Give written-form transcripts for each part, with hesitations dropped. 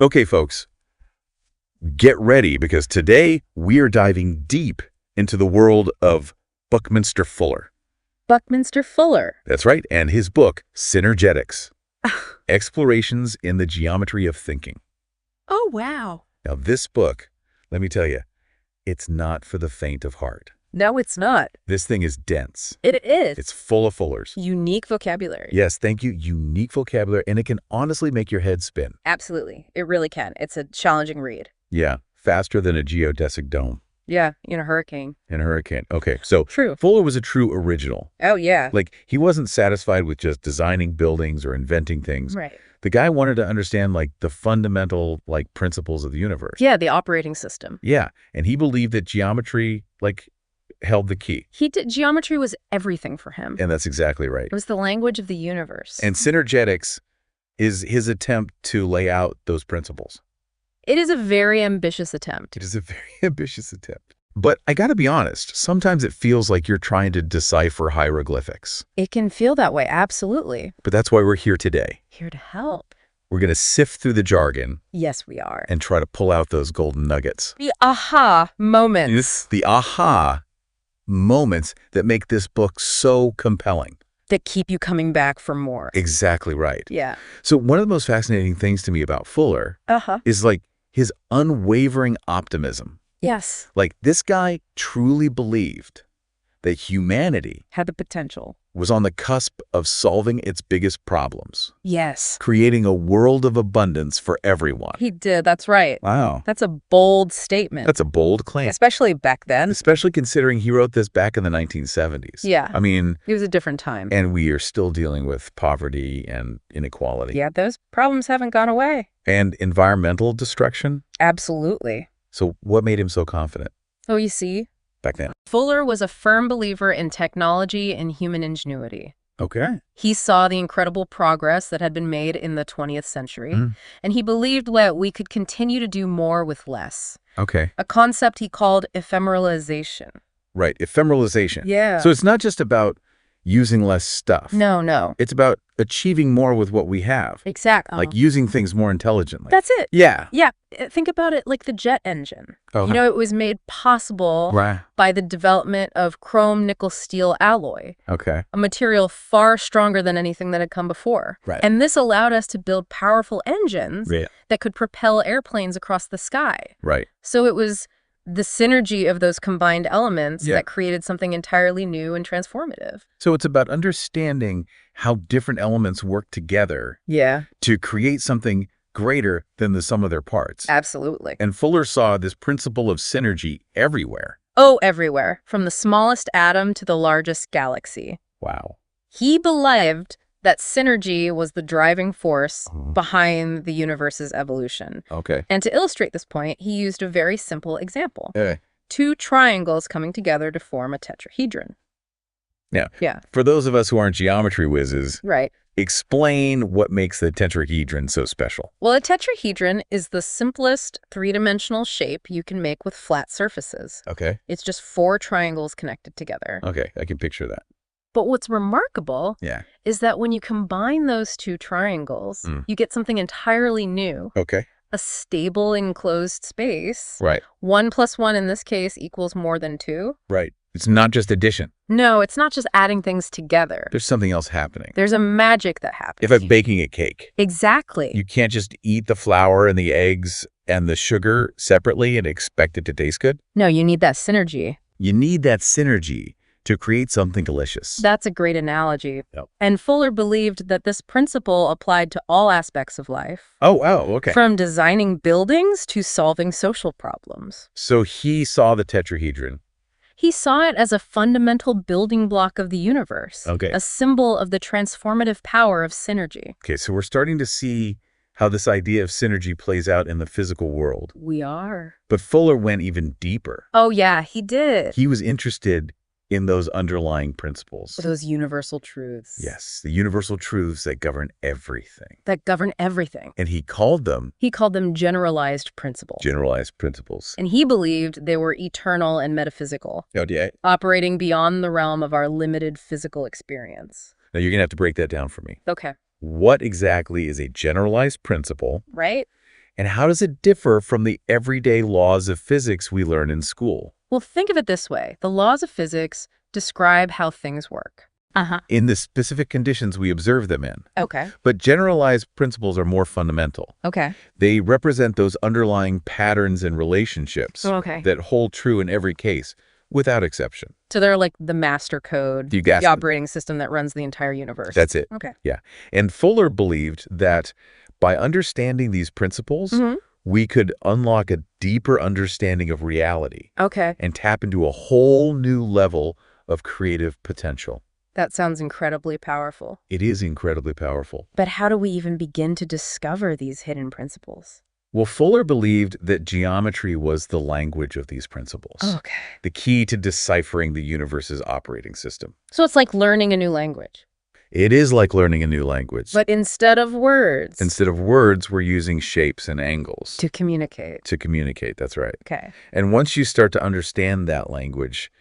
Okay, folks, get ready because today we are diving deep into the world of Buckminster Fuller. Buckminster Fuller. That's right, and his book, Synergetics, Explorations in the Geometry of Thinking. Oh, wow. Now, this book, let me tell you, it's not for the faint of heart. No, it's not. This thing is dense. It is. It's full of Fullers. Unique vocabulary. Yes, thank you. Unique vocabulary, and it can honestly make your head spin. Absolutely. It really can. It's a challenging read. Yeah, faster than a geodesic dome. Yeah, in a hurricane. In a hurricane. Okay, so True. Fuller was a true original. Oh, yeah. Like, he wasn't satisfied with just designing buildings or inventing things. Right. The guy wanted to understand, like, the fundamental, like, principles of the universe. Yeah, the operating system. Yeah, and he believed that geometry, like, held the key. Geometry was everything for him. And that's exactly right. It was the language of the universe. And Synergetics is his attempt to lay out those principles. It is a very ambitious attempt. It is a very ambitious attempt. But I gotta be honest, sometimes it feels like you're trying to decipher hieroglyphics. It can feel that way, absolutely. But that's why we're here today. Here to help. We're gonna sift through the jargon Yes, we are. and try to pull out those golden nuggets. The aha moments. The aha moments that make this book so compelling. That keep you coming back for more. Exactly right. Yeah. So one of the most fascinating things to me about Fuller is like his unwavering optimism. Yes. Like, this guy truly believed that humanity Had the potential. was on the cusp of solving its biggest problems, Yes. creating a world of abundance for everyone. He did. That's right. Wow. That's a bold statement. That's a bold claim. Especially back then. Especially considering he wrote this back in the 1970s. Yeah. I mean, It was a different time. and we are still dealing with poverty and inequality. Yeah, those problems haven't gone away. And environmental destruction. Absolutely. So what made him so confident Oh, you see? back then? Fuller was a firm believer in technology and human ingenuity. Okay. He saw the incredible progress that had been made in the 20th century, Mm. and he believed that we could continue to do more with less. Okay. A concept he called ephemeralization. Right. Ephemeralization. Yeah. So it's not just about using less stuff. No. It's about achieving more with what we have. Exactly. Like using things more intelligently. That's it. Yeah. Yeah. Think about it like the jet engine. Oh, You know, it was made possible right. by the development of chrome nickel steel alloy, Okay. a material far stronger than anything that had come before. Right. And this allowed us to build powerful engines Yeah. that could propel airplanes across the sky. Right. So it was the synergy of those combined elements Yeah. that created something entirely new and transformative. So it's about understanding how different elements work together Yeah, to create something greater than the sum of their parts. absolutely. And Fuller saw this principle of synergy everywhere. Oh, everywhere, from the smallest atom to the largest galaxy. Wow. He believed that synergy was the driving force Mhm. behind the universe's evolution. Okay. And to illustrate this point, he used a very simple example. Okay. Two triangles coming together to form a tetrahedron. Now, Yeah, for those of us who aren't geometry whizzes, right. explain what makes the tetrahedron so special. Well, a tetrahedron is the simplest three-dimensional shape you can make with flat surfaces. Okay. It's just four triangles connected together. Okay. I can picture that. But what's remarkable Yeah. is that when you combine those two triangles, Mm. you get something entirely new. Okay. A stable enclosed space. Right. 1 + 1 in this case equals more than 2. Right. It's not just addition. No, it's not just adding things together. There's something else happening. There's a magic that happens. If I'm baking a cake, Exactly. you can't just eat the flour and the eggs and the sugar separately and expect it to taste good. No, you need that synergy. You need that synergy to create something delicious. That's a great analogy. Yep. And Fuller believed that this principle applied to all aspects of life, Oh, okay. from designing buildings to solving social problems. So he saw the tetrahedron. He saw it as a fundamental building block of the universe, Okay. a symbol of the transformative power of synergy. Okay, so we're starting to see how this idea of synergy plays out in the physical world. We are. But Fuller went even deeper. Oh, yeah, he did. He was interested in those underlying principles. Those universal truths. Yes, the universal truths that govern everything. That govern everything. And he called them He called them generalized principles. generalized principles. And he believed they were eternal and metaphysical, Oh, yeah. operating beyond the realm of our limited physical experience. Now you're going to have to break that down for me. Okay. What exactly is a generalized principle, Right? And how does it differ from the everyday laws of physics we learn in school? Well, think of it this way. The laws of physics describe how things work. In the specific conditions we observe them in. Okay. But generalized principles are more fundamental. Okay. They represent those underlying patterns and relationships Okay. that hold true in every case, without exception. So they're like the master code, You guessed the it. operating system that runs the entire universe. That's it. Okay. Yeah. And Fuller believed that by understanding these principles, we could unlock a deeper understanding of reality Okay. and tap into a whole new level of creative potential. That sounds incredibly powerful. It is incredibly powerful. But how do we even begin to discover these hidden principles? Well, Fuller believed that geometry was the language of these principles, Okay. the key to deciphering the universe's operating system. So it's like learning a new language. It is like learning a new language. But instead of words. Instead of words, we're using shapes and angles To communicate. to communicate. That's right. Okay. And once you start to understand that language,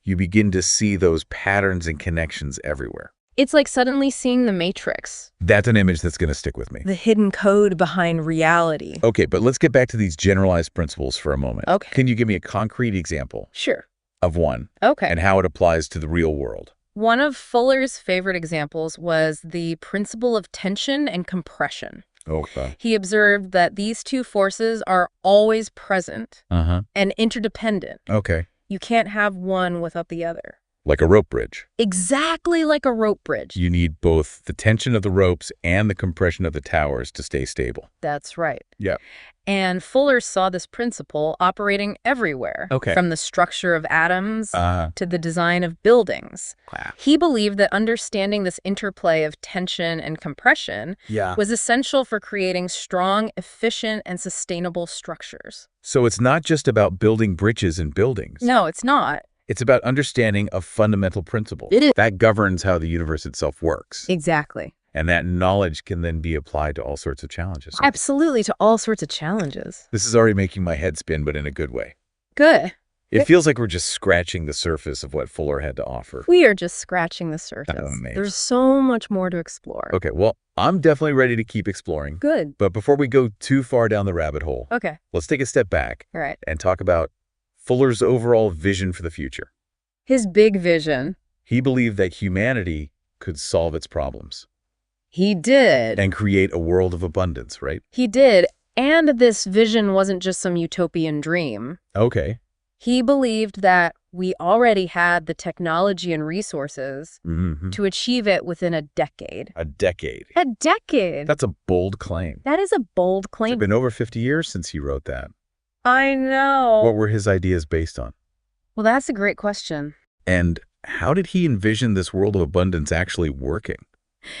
you begin to see those patterns and connections everywhere. It's like suddenly seeing the Matrix. That's an image that's going to stick with me. The hidden code behind reality. Okay, but let's get back to these generalized principles for a moment. Okay. Can you give me a concrete example Sure. of one Okay. and how it applies to the real world? One of Fuller's favorite examples was the principle of tension and compression. Okay. He observed that these two forces are always present Uh-huh. and interdependent. Okay. You can't have one without the other. Like a rope bridge. Exactly like a rope bridge. You need both the tension of the ropes and the compression of the towers to stay stable. That's right. Yeah. And Fuller saw this principle operating everywhere, Okay. from the structure of atoms Uh-huh. to the design of buildings. Wow. He believed that understanding this interplay of tension and compression Yeah. was essential for creating strong, efficient, and sustainable structures. So it's not just about building bridges and buildings. No, it's not. It's about understanding a fundamental principle. It is. That governs how the universe itself works. Exactly. And that knowledge can then be applied to all sorts of challenges. Absolutely, to all sorts of challenges. This is already making my head spin, but in a good way. Good. It feels like we're just scratching the surface of what Fuller had to offer. We are just scratching the surface. Amazing. There's so much more to explore. Okay, well, I'm definitely ready to keep exploring. Good. But before we go too far down the rabbit hole, Okay. let's take a step back All right. and talk about Fuller's overall vision for the future. His big vision. He believed that humanity could solve its problems He did. and create a world of abundance, right? He did. And this vision wasn't just some utopian dream. Okay. He believed that we already had the technology and resources Mm-hmm. to achieve it within a decade. A decade. A decade? That's a bold claim. That is a bold It's claim. been over 50 years since he wrote that. I know. What were his ideas based on? Well, that's a great question. And how did he envision this world of abundance actually working?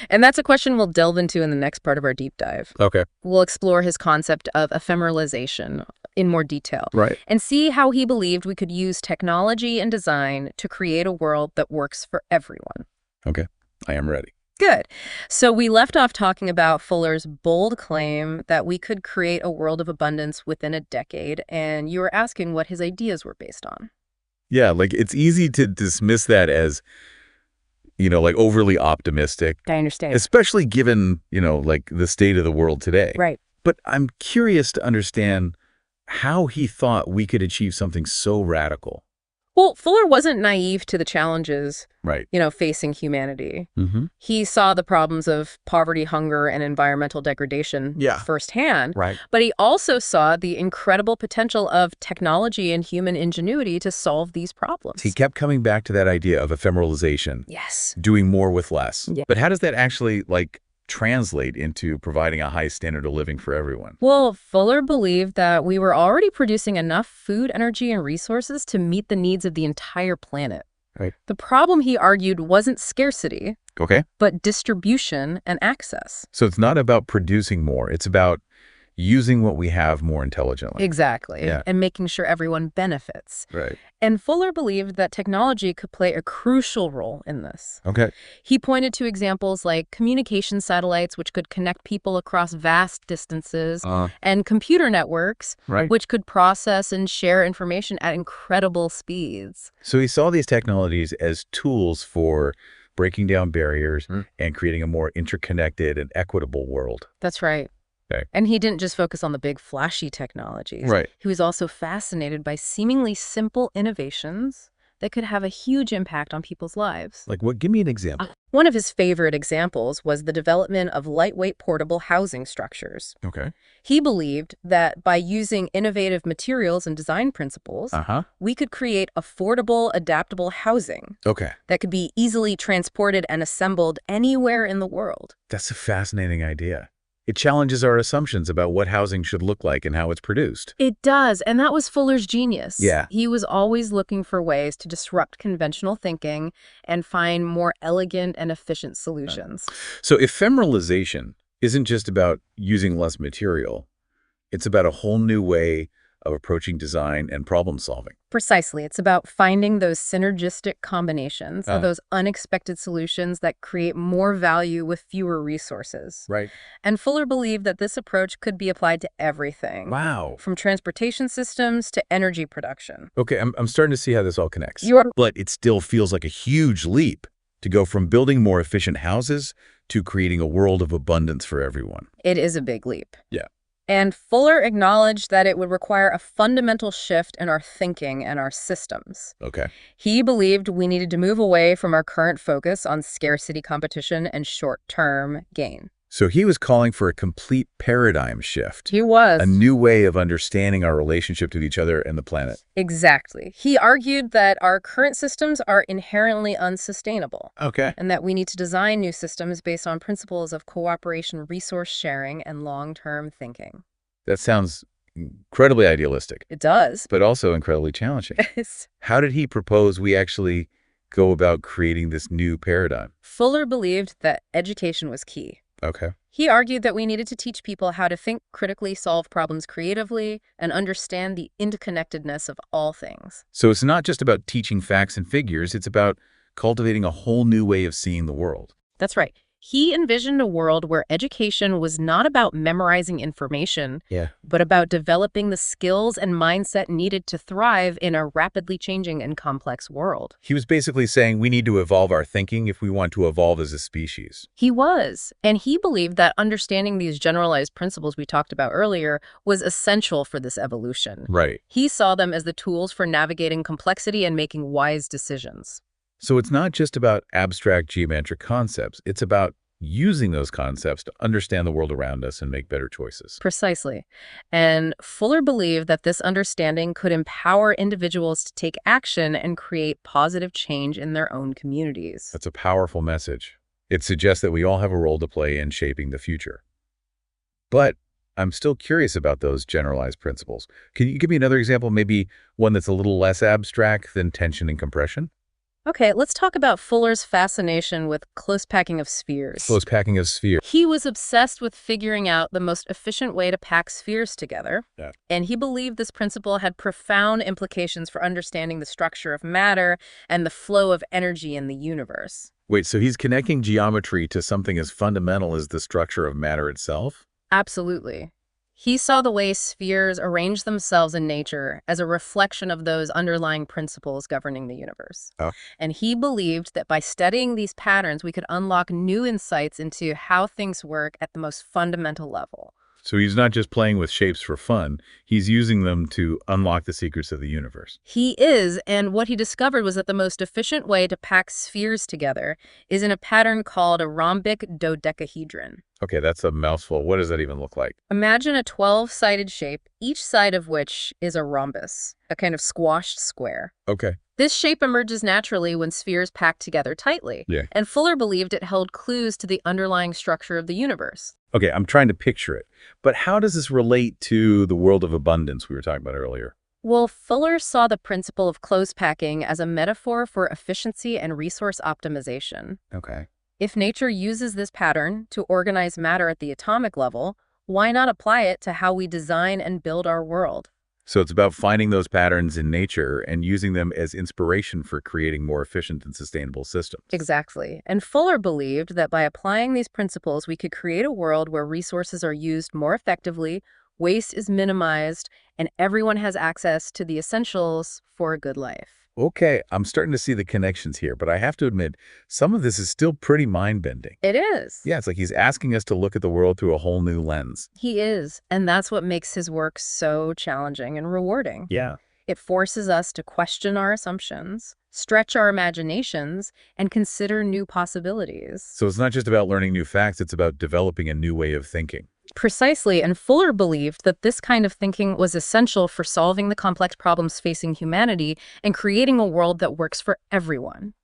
And that's a question we'll delve into in the next part of our deep dive. Okay. We'll explore his concept of ephemeralization in more detail Right. and see how he believed we could use technology and design to create a world that works for everyone. Okay. I am ready. Good. So we left off talking about Fuller's bold claim that we could create a world of abundance within a decade, and you were asking what his ideas were based on. Yeah, like it's easy to dismiss that as, like overly optimistic, I understand. especially given, like the state of the world today. Right. But I'm curious to understand how he thought we could achieve something so radical. Well, Fuller wasn't naive to the challenges, Right. facing humanity. Mm-hmm. He saw the problems of poverty, hunger, and environmental degradation firsthand. Right. But he also saw the incredible potential of technology and human ingenuity to solve these problems. He kept coming back to that idea of ephemeralization, Yes. doing more with less. Yeah. But how does that actually translate into providing a high standard of living for everyone? Well, Fuller believed that we were already producing enough food, energy, and resources to meet the needs of the entire planet. Right. The problem, he argued, wasn't scarcity, Okay. but distribution and access. So it's not about producing more. It's about using what we have more intelligently. Exactly. Yeah. And making sure everyone benefits. Right. And Fuller believed that technology could play a crucial role in this. Okay. He pointed to examples like communication satellites, which could connect people across vast distances, and computer networks, Right. which could process and share information at incredible speeds. So he saw these technologies as tools for breaking down barriers and creating a more interconnected and equitable world. That's right. Okay. And he didn't just focus on the big flashy technologies. Right. He was also fascinated by seemingly simple innovations that could have a huge impact on people's lives. Like what? Give me an example. One of his favorite examples was the development of lightweight portable housing structures. Okay. He believed that by using innovative materials and design principles, we could create affordable, adaptable housing Okay. that could be easily transported and assembled anywhere in the world. That's a fascinating idea. It challenges our assumptions about what housing should look like and how it's produced. It does, and that was Fuller's genius. Yeah. He was always looking for ways to disrupt conventional thinking and find more elegant and efficient solutions. So ephemeralization isn't just about using less material. It's about a whole new way of approaching design and problem solving. Precisely. It's about finding those synergistic combinations of those unexpected solutions that create more value with fewer resources. Right. And Fuller believed that this approach could be applied to everything. Wow. From transportation systems to energy production. Okay, I'm starting to see how this all connects. You are But it still feels like a huge leap to go from building more efficient houses to creating a world of abundance for everyone. It is a big leap. Yeah. And Fuller acknowledged that it would require a fundamental shift in our thinking and our systems. Okay. He believed we needed to move away from our current focus on scarcity competition and short-term gain. So he was calling for a complete paradigm shift. He was. A new way of understanding our relationship to each other and the planet. Exactly. He argued that our current systems are inherently unsustainable. Okay. And that we need to design new systems based on principles of cooperation, resource sharing, and long-term thinking. That sounds incredibly idealistic, It does. but also incredibly challenging. How did he propose we actually go about creating this new paradigm? Fuller believed that education was key. Okay. He argued that we needed to teach people how to think critically, solve problems creatively, and understand the interconnectedness of all things. So it's not just about teaching facts and figures, it's about cultivating a whole new way of seeing the world. That's right. He envisioned a world where education was not about memorizing information, but about developing the skills and mindset needed to thrive in a rapidly changing and complex world. He was basically saying we need to evolve our thinking if we want to evolve as a species. He was, and he believed that understanding these generalized principles we talked about earlier was essential for this evolution. Right. He saw them as the tools for navigating complexity and making wise decisions. So it's not just about abstract geometric concepts. It's about using those concepts to understand the world around us and make better choices. Precisely. And Fuller believed that this understanding could empower individuals to take action and create positive change in their own communities. That's a powerful message. It suggests that we all have a role to play in shaping the future. But I'm still curious about those generalized principles. Can you give me another example, maybe one that's a little less abstract than tension and compression? Okay, let's talk about Fuller's fascination with close packing of spheres. Close packing of spheres. He was obsessed with figuring out the most efficient way to pack spheres together, and he believed this principle had profound implications for understanding the structure of matter and the flow of energy in the universe. Wait, so he's connecting geometry to something as fundamental as the structure of matter itself? Absolutely. He saw the way spheres arrange themselves in nature as a reflection of those underlying principles governing the universe. And he believed that by studying these patterns, we could unlock new insights into how things work at the most fundamental level. So he's not just playing with shapes for fun, he's using them to unlock the secrets of the universe. He is, and what he discovered was that the most efficient way to pack spheres together is in a pattern called a rhombic dodecahedron. Okay, that's a mouthful. What does that even look like? Imagine a 12-sided shape, each side of which is a rhombus, a kind of squashed square. Okay. This shape emerges naturally when spheres pack together tightly, and Fuller believed it held clues to the underlying structure of the universe. Okay, I'm trying to picture it. But how does this relate to the world of abundance we were talking about earlier? Well, Fuller saw the principle of close packing as a metaphor for efficiency and resource optimization. Okay. If nature uses this pattern to organize matter at the atomic level, why not apply it to how we design and build our world? So it's about finding those patterns in nature and using them as inspiration for creating more efficient and sustainable systems. Exactly. And Fuller believed that by applying these principles, we could create a world where resources are used more effectively, waste is minimized, and everyone has access to the essentials for a good life. Okay, I'm starting to see the connections here, but I have to admit, some of this is still pretty mind-bending. It is. Yeah, it's like he's asking us to look at the world through a whole new lens. He is, and that's what makes his work so challenging and rewarding. Yeah. It forces us to question our assumptions, stretch our imaginations, and consider new possibilities. So it's not just about learning new facts, it's about developing a new way of thinking. Precisely, and Fuller believed that this kind of thinking was essential for solving the complex problems facing humanity and creating a world that works for everyone.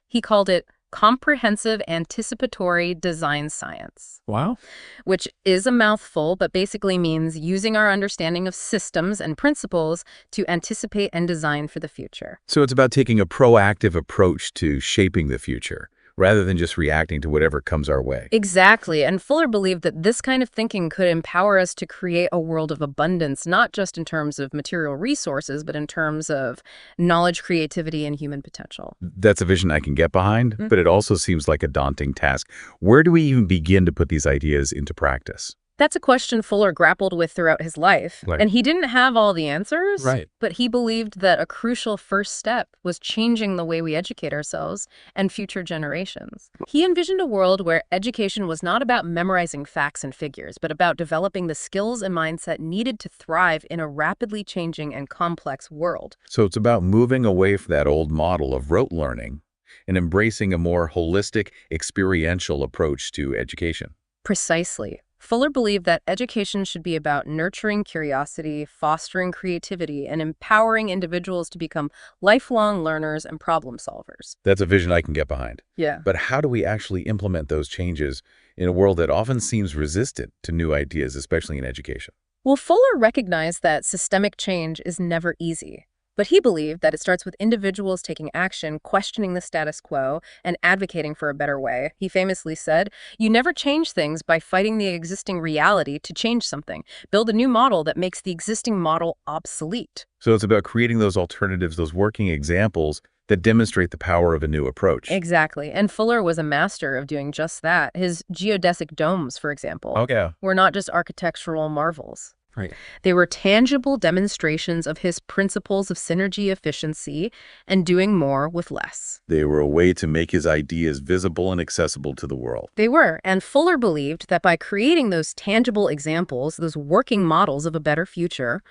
He called it comprehensive anticipatory design science, Wow. which is a mouthful, but basically means using our understanding of systems and principles to anticipate and design for the future. So it's about taking a proactive approach to shaping the future, rather than just reacting to whatever comes our way. Exactly, and Fuller believed that this kind of thinking could empower us to create a world of abundance, not just in terms of material resources, but in terms of knowledge, creativity, and human potential. That's a vision I can get behind, but it also seems like a daunting task. Where do we even begin to put these ideas into practice? That's a question Fuller grappled with throughout his life, Right. and he didn't have all the answers, Right. but he believed that a crucial first step was changing the way we educate ourselves and future generations. He envisioned a world where education was not about memorizing facts and figures, but about developing the skills and mindset needed to thrive in a rapidly changing and complex world. So it's about moving away from that old model of rote learning and embracing a more holistic, experiential approach to education. Precisely. Fuller believed that education should be about nurturing curiosity, fostering creativity, and empowering individuals to become lifelong learners and problem solvers. That's a vision I can get behind. Yeah. But how do we actually implement those changes in a world that often seems resistant to new ideas, especially in education? Well, Fuller recognized that systemic change is never easy. But he believed that it starts with individuals taking action, questioning the status quo, and advocating for a better way. He famously said, "You never change things by fighting the existing reality to change something. Build a new model that makes the existing model obsolete." So it's about creating those alternatives, those working examples that demonstrate the power of a new approach. Exactly. And Fuller was a master of doing just that. His geodesic domes, for example, Okay. were not just architectural marvels. Right. They were tangible demonstrations of his principles of synergy, efficiency, and doing more with less. They were a way to make his ideas visible and accessible to the world. They were, and Fuller believed that by creating those tangible examples, those working models of a better future,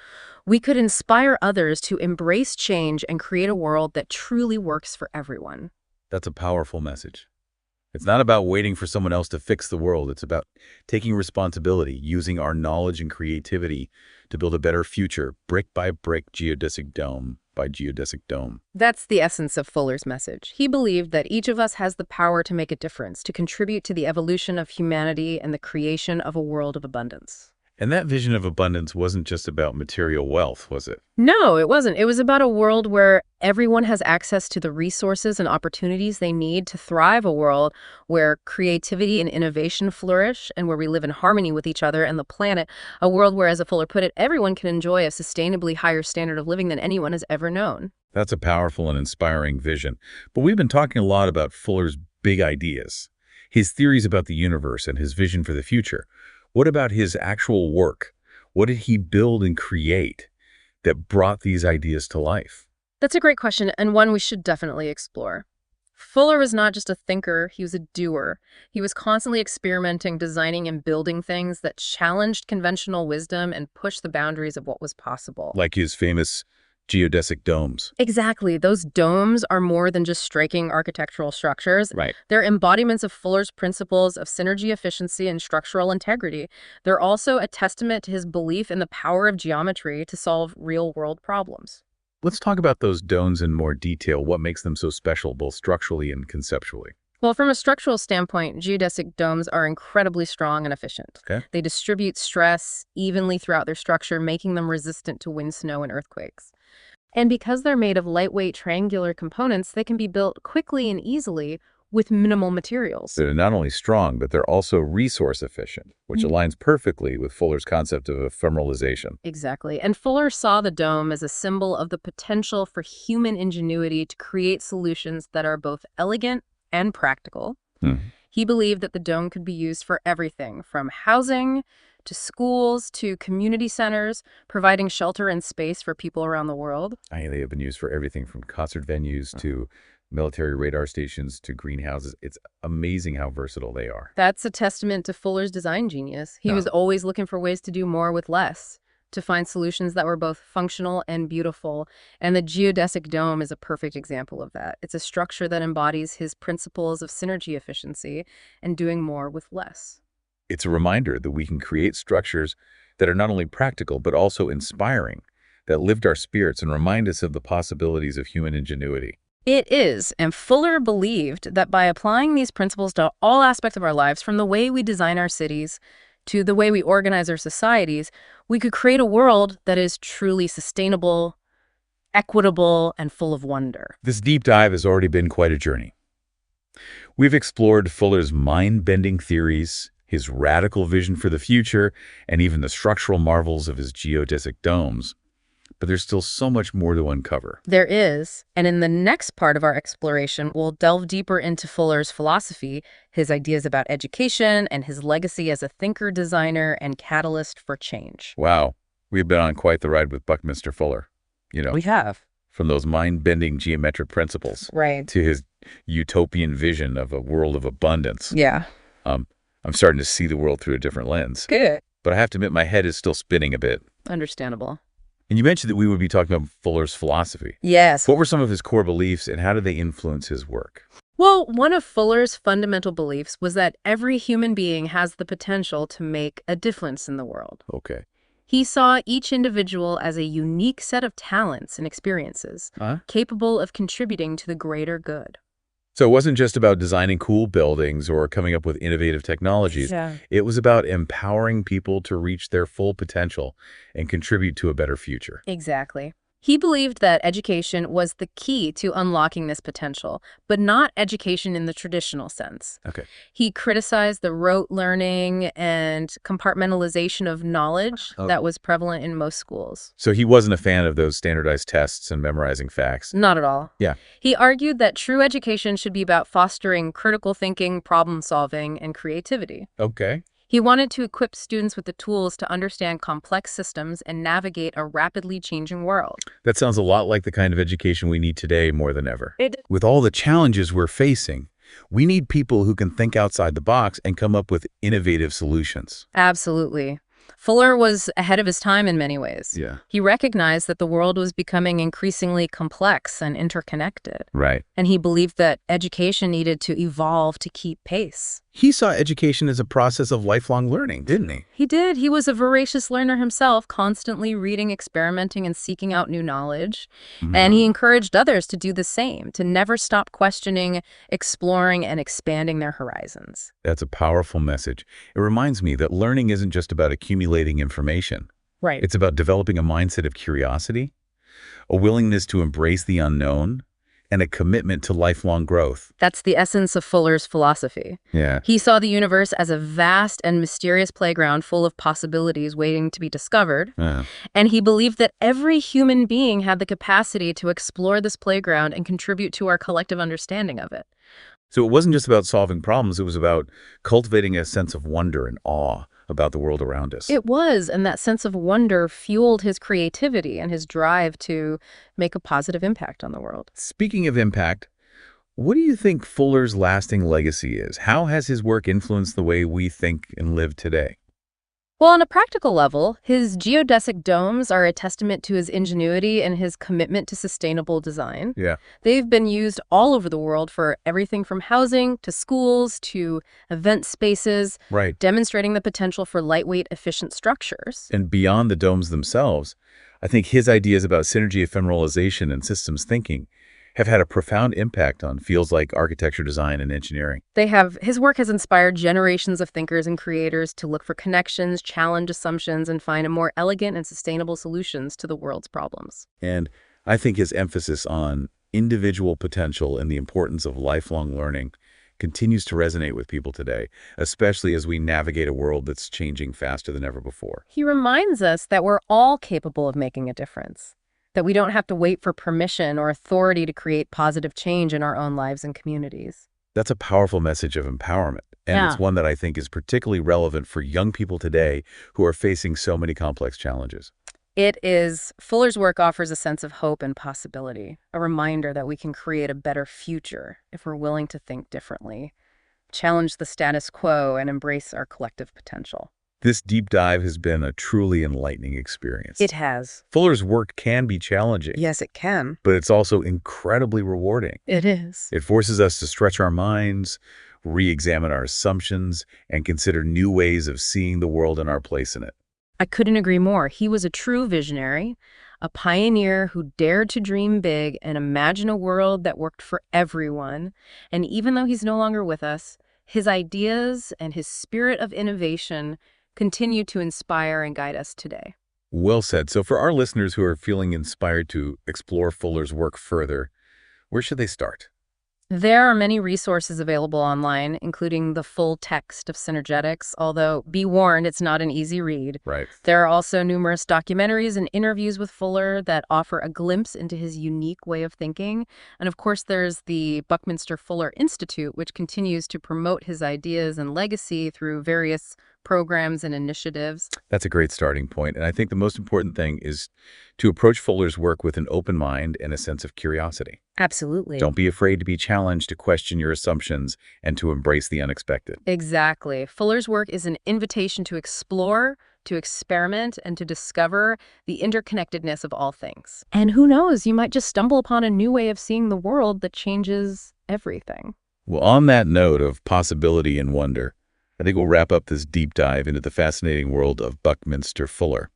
we could inspire others to embrace change and create a world that truly works for everyone. That's a powerful message. It's not about waiting for someone else to fix the world. It's about taking responsibility, using our knowledge and creativity to build a better future, brick by brick, geodesic dome by geodesic dome. That's the essence of Fuller's message. He believed that each of us has the power to make a difference, to contribute to the evolution of humanity and the creation of a world of abundance. And that vision of abundance wasn't just about material wealth, was it? No, it wasn't. It was about a world where everyone has access to the resources and opportunities they need to thrive, a world where creativity and innovation flourish, and where we live in harmony with each other and the planet, a world where, as Fuller put it, everyone can enjoy a sustainably higher standard of living than anyone has ever known. That's a powerful and inspiring vision. But we've been talking a lot about Fuller's big ideas, his theories about the universe and his vision for the future. What about his actual work? What did he build and create that brought these ideas to life? That's a great question, and one we should definitely explore. Fuller was not just a thinker, he was a doer. He was constantly experimenting, designing, and building things that challenged conventional wisdom and pushed the boundaries of what was possible. Like his famous geodesic domes. Exactly. Those domes are more than just striking architectural structures. Right. They're embodiments of Fuller's principles of synergy, efficiency, and structural integrity. They're also a testament to his belief in the power of geometry to solve real-world problems. Let's talk about those domes in more detail. What makes them so special, both structurally and conceptually? Well, from a structural standpoint, geodesic domes are incredibly strong and efficient. Okay. They distribute stress evenly throughout their structure, making them resistant to wind, snow, and earthquakes. And because they're made of lightweight triangular components, they can be built quickly and easily with minimal materials. They're not only strong, but they're also resource efficient, which aligns perfectly with Fuller's concept of ephemeralization. Exactly. And Fuller saw the dome as a symbol of the potential for human ingenuity to create solutions that are both elegant and practical. He believed that the dome could be used for everything from housing to schools, to community centers, providing shelter and space for people around the world. They have been used for everything from concert venues to military radar stations to greenhouses. It's amazing how versatile they are. That's a testament to Fuller's design genius. He was always looking for ways to do more with less, to find solutions that were both functional and beautiful. And the geodesic dome is a perfect example of that. It's a structure that embodies his principles of synergy efficiency and doing more with less. It's a reminder that we can create structures that are not only practical, but also inspiring, that lift our spirits and remind us of the possibilities of human ingenuity. It is, and Fuller believed that by applying these principles to all aspects of our lives, from the way we design our cities to the way we organize our societies, we could create a world that is truly sustainable, equitable, and full of wonder. This deep dive has already been quite a journey. We've explored Fuller's mind-bending theories, his radical vision for the future, and even the structural marvels of his geodesic domes. But there's still so much more to uncover. There is, and in the next part of our exploration, we'll delve deeper into Fuller's philosophy, his ideas about education, and his legacy as a thinker, designer, and catalyst for change. Wow, we've been on quite the ride with Buckminster Fuller. We have. From those mind-bending geometric principles to his utopian vision of a world of abundance. Yeah. I'm starting to see the world through a different lens. Good. But I have to admit, my head is still spinning a bit. Understandable. And you mentioned that we would be talking about Fuller's philosophy. Yes. What were some of his core beliefs, and how did they influence his work? Well, one of Fuller's fundamental beliefs was that every human being has the potential to make a difference in the world. Okay. He saw each individual as a unique set of talents and experiences, capable of contributing to the greater good. So it wasn't just about designing cool buildings or coming up with innovative technologies. Yeah. It was about empowering people to reach their full potential and contribute to a better future. Exactly. He believed that education was the key to unlocking this potential, but not education in the traditional sense. Okay. He criticized the rote learning and compartmentalization of knowledge that was prevalent in most schools. So he wasn't a fan of those standardized tests and memorizing facts. Not at all. Yeah. He argued that true education should be about fostering critical thinking, problem solving, and creativity. Okay. He wanted to equip students with the tools to understand complex systems and navigate a rapidly changing world. That sounds a lot like the kind of education we need today more than ever. With all the challenges we're facing, we need people who can think outside the box and come up with innovative solutions. Absolutely. Fuller was ahead of his time in many ways. Yeah. He recognized that the world was becoming increasingly complex and interconnected. Right. And he believed that education needed to evolve to keep pace. He saw education as a process of lifelong learning, didn't he? He did. He was a voracious learner himself, constantly reading, experimenting, and seeking out new knowledge. And he encouraged others to do the same, to never stop questioning, exploring, and expanding their horizons. That's a powerful message. It reminds me that learning isn't just about accumulating information. Right. It's about developing a mindset of curiosity, a willingness to embrace the unknown, and a commitment to lifelong growth. That's the essence of Fuller's philosophy. Yeah. He saw the universe as a vast and mysterious playground full of possibilities waiting to be discovered. And he believed that every human being had the capacity to explore this playground and contribute to our collective understanding of it. So it wasn't just about solving problems, it was about cultivating a sense of wonder and awe about the world around us. It was, and that sense of wonder fueled his creativity and his drive to make a positive impact on the world. Speaking of impact, what do you think Fuller's lasting legacy is? How has his work influenced the way we think and live today? Well, on a practical level, his geodesic domes are a testament to his ingenuity and his commitment to sustainable design. Yeah. They've been used all over the world for everything from housing to schools to event spaces, Right. demonstrating the potential for lightweight, efficient structures. And beyond the domes themselves, I think his ideas about synergy ephemeralization and systems thinking have had a profound impact on fields like architecture, design, and engineering. His work has inspired generations of thinkers and creators to look for connections, challenge assumptions, and find a more elegant and sustainable solutions to the world's problems. And I think his emphasis on individual potential and the importance of lifelong learning continues to resonate with people today, especially as we navigate a world that's changing faster than ever before. He reminds us that we're all capable of making a difference, that we don't have to wait for permission or authority to create positive change in our own lives and communities. That's a powerful message of empowerment. And it's one that I think is particularly relevant for young people today who are facing so many complex challenges. It is. Fuller's work offers a sense of hope and possibility, a reminder that we can create a better future if we're willing to think differently, challenge the status quo, and embrace our collective potential. This deep dive has been a truly enlightening experience. It has. Fuller's work can be challenging. Yes, it can. But it's also incredibly rewarding. It is. It forces us to stretch our minds, re-examine our assumptions, and consider new ways of seeing the world and our place in it. I couldn't agree more. He was a true visionary, a pioneer who dared to dream big and imagine a world that worked for everyone. And even though he's no longer with us, his ideas and his spirit of innovation continue to inspire and guide us today. Well said. So for our listeners who are feeling inspired to explore Fuller's work further, where should they start? There are many resources available online, including the full text of Synergetics, although be warned, it's not an easy read. Right. There are also numerous documentaries and interviews with Fuller that offer a glimpse into his unique way of thinking. And of course, there's the Buckminster Fuller Institute, which continues to promote his ideas and legacy through various programs and initiatives. That's a great starting point. And I think the most important thing is to approach Fuller's work with an open mind and a sense of curiosity. Absolutely. Don't be afraid to be challenged, to question your assumptions, and to embrace the unexpected. Exactly. Fuller's work is an invitation to explore, to experiment, and to discover the interconnectedness of all things. And who knows, you might just stumble upon a new way of seeing the world that changes everything. Well, on that note of possibility and wonder, I think we'll wrap up this deep dive into the fascinating world of Buckminster Fuller.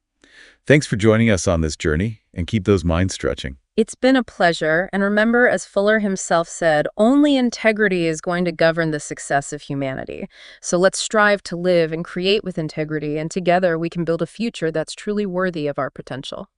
Thanks for joining us on this journey, and keep those minds stretching. It's been a pleasure, and remember, as Fuller himself said, only integrity is going to govern the success of humanity. So let's strive to live and create with integrity, and together we can build a future that's truly worthy of our potential.